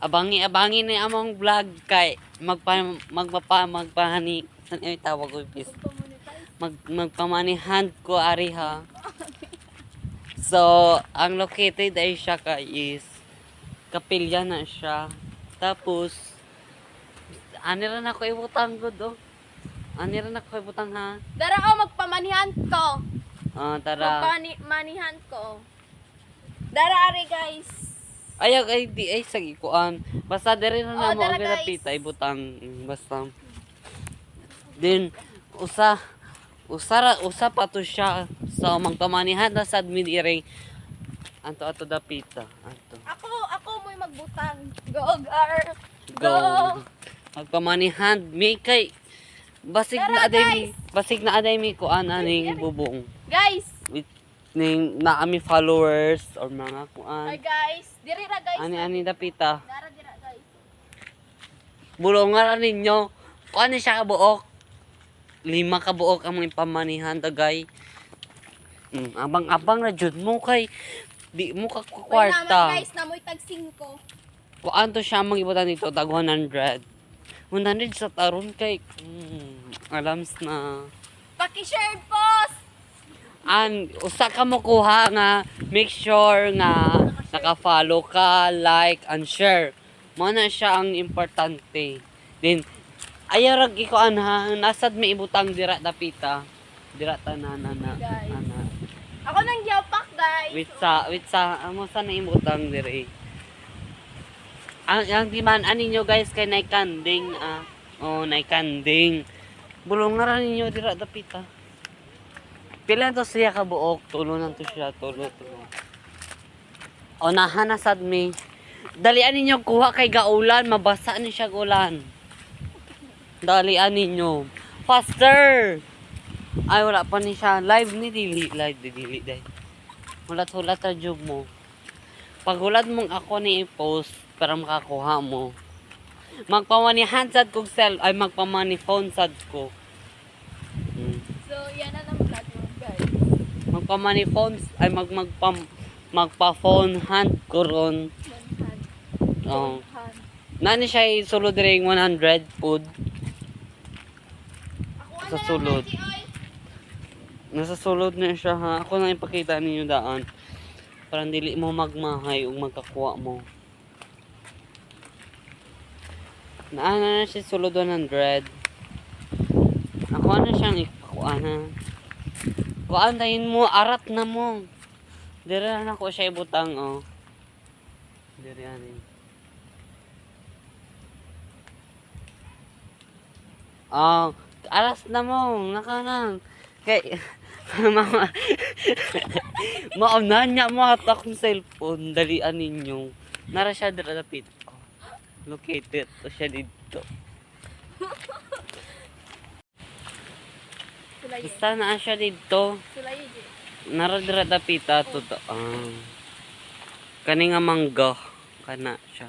Abangi ni among vlog kay magpahani san ay tawag ko pis. Magpamanihan ko ari ha. So, ang located ay siya ka is kapilya na siya. Tapos ani ra na ko ibutang gud oh. Ani ra na ko ibutang ha. Dara magpamanihan ko. Tara. Magpamanihan ko. Dara ari guys. Ay di ay sa ikuan. Basta diri na na mo Dara, ang guys. pinapita ibutang basta. Then usa pa to siya. So magpamanihan na sad mi diri. Ato dapita. Ato. Ako mo'y magbutang. Go, girl. Go. Magpamanihan mi kay basig Tara, na aday mi kuan aning bubong. Guys. With ning na ami followers or mga kuan. Hi guys. Diri ra guys. Ani dapita. Dara dira guys. Bulungan ninyo. Kuan ni siya ka buok. 5 ka buok ang mga pamanihan dagay. Abang-abang na jud mo kay di mo ka Naman kwarta. guys, namoy tag 5. Kuan to siya mangibutan dito tag 100. 100 sa taron kay alams na. Paki-share post. Usa ka mo kuha nga make sure nga naka-follow ka, like and share. Mo na siya ang importante. Then ayaw rag ikuan ha, nasad may ibutang dira dapita. Dira tanan na. Guys. Ana. Ako nang giyapak guys. Wait sa amo sa na ibutang diri. Ang timan aninyo guys kay naikanding naikanding. Bulong na ra ninyo dira dapita. Pila to siya ka buok, tulo na to siya, tulo. Unahan na sad mi. Dalian ninyo kuha kay gaulan, mabasa ni siya ulan. Dalian ninyo. Faster! Ay, wala pa ni siya. Live ni dili day. Hulat ra jud mo. Pag hulat mong ako ni i-post para makakuha mo. Magpamanihan sad kog magpamani phone sad ko. So, yan na ng vlog mo guys. Magpamani phone ay magpa-phone hand ko ron. Oh. Nani siya sulod ring 100 food. Sa sulod. Nasa sulod na siya ha. Ako na ipakita ninyo daan. Para dili mo magmahay ug magkakuha mo. Na siya sulod 100. Ako na siyang ikuha na. Kuan tayin mo, arat na mo. Diri na ko siya ibutang oh. Diri ani. Aras na mo, nakanan. Kay maunahan niya mo ato akong cellphone, dalian ninyo. Nara siya dira dapit ko. Located to siya dito. Sulayi. Basta na siya dito. Sulayi. Nara dira dapita to. Kani nga mangga kana siya.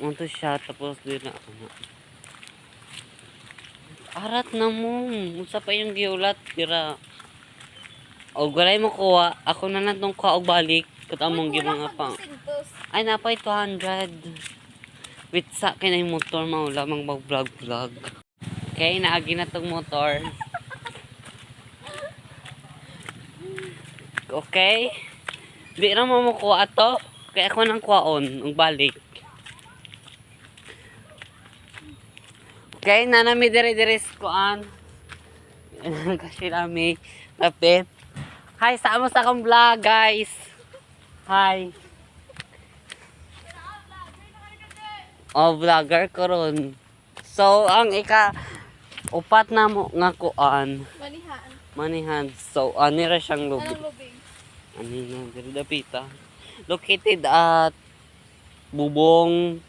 Unto siya tapos dira ana. Arat na mo. Unsa pa yung giulat dira. O walay mo kuha. Ako na natong kuha og balik. Kat among mga pa. Ay napay 200. Wait sa kay na yung motor maula mang mag-vlog. Okay, naagi na tong motor. Okay. Di na mo kuha to. Kaya ako nang kuhaon og balik. Okay, nanami dire kuan. Kasi nami tapit. Hi, sama sa akong vlog, guys. Hi. Vlogger ko ron. So, ang upat na mo nga kuan. Manihan. So, anira siyang lubig. Anong lubig? Anina, diri dapita. Located at Bubong,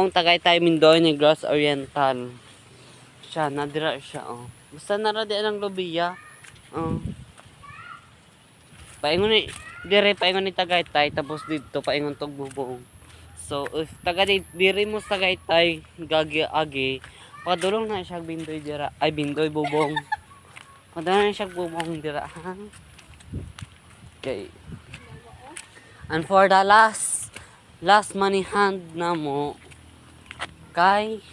Tagaytay, Mindoy, Negros Oriental. Siya, nadira siya, oh. Basta naradi ang lobiya. Paingon ni Tagaytay, tapos dito, paingon tog Bubong. So, if diri mo sa Tagaytay, agi, padulong na siya Bindoy dira. Ay, Bindoy, Bubong. Padulong na siya Bubong dira, ha? Okay. And for the last last money hand na mo kay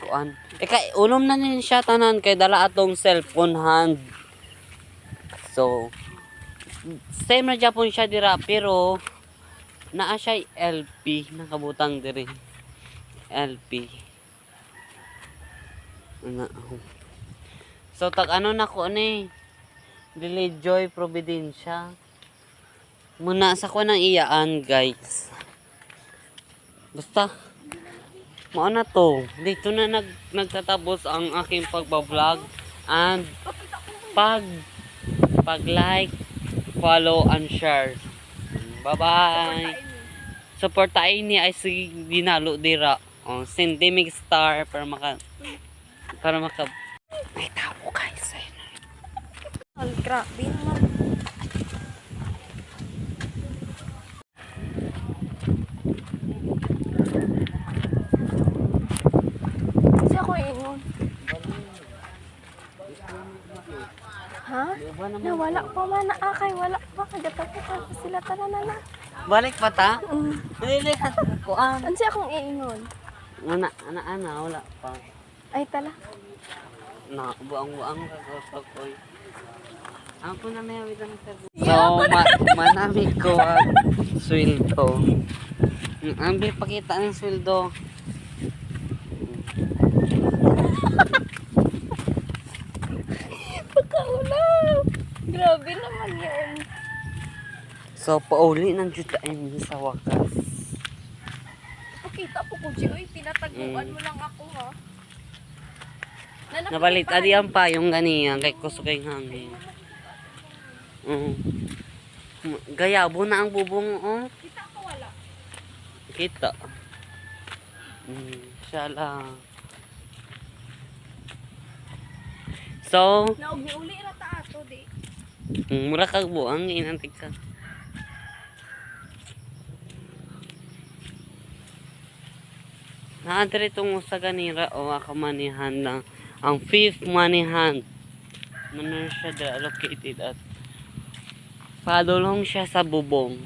kuan. Kay unom na nin siya tanan kay dala atong cellphone hand. So same na Japon siya dira pero naa siya LP nakabutang diri. LP. So tag ano na ko ni Dili Joy Providencia. Muna sa ko nang iyaan guys. Basta mo na to. Dito na nagtatapos ang aking pagba-vlog and pag-like, follow and share. Bye-bye. Suportahin ni ay si dinalo dira. Oh, Sendemic Star para maka may tao guys. Ang grabe naman. Kasi ako ingon. Ha? Nawala pa man na akay. Wala pa. Kagatapitan pa sila. Tara na lang. Balik pa ta? Dili ka kuan. Ano siya akong iingon? Ana wala pa. Ay tala. Na buang-buang ka koy. Ako na may awitan sa Yeah. So, manami ko ang sweldo. Ambil pakita ng sweldo. Pagkaulaw. Grabe naman yan. So, pauli ng jutain sa wakas. Pakita po ko, Joy. Tinataguan mo lang ako, ha? Nabalit, adi ang payong ganiyan. Kay kuso kay hangin. Gayabo na ang bubong, oh. Kita ko wala. Kita. Siya lang. So, Naog ni uli rata ato, di. mura kag buang inantig ka. Naadre itong sa ganira o akamanihan na ang fifth money hand. Ano siya located at padulong siya sa bubong.